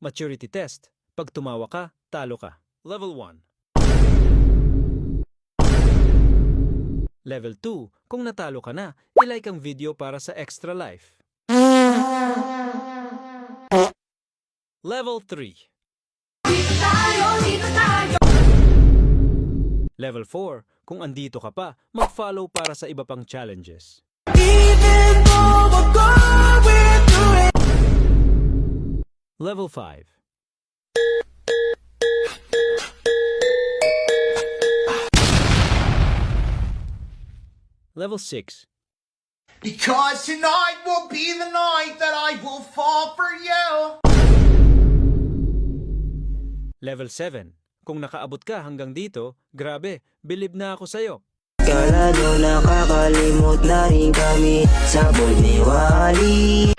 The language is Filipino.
Maturity test. Pag tumawa ka, talo ka. Level 1. Level 2. Kung natalo ka na, ilike ang video para sa extra life. Level 3. Level 4. Kung andito ka pa, mag-follow para sa iba pang challenges. Level 5. Level 6. Because tonight will be the night that I will fall for you. Level 7. Kung nakaabot ka hanggang dito, grabe, believe na ako sa'yo. Kala nyo nakakalimot na rin kami sa Bolniwali.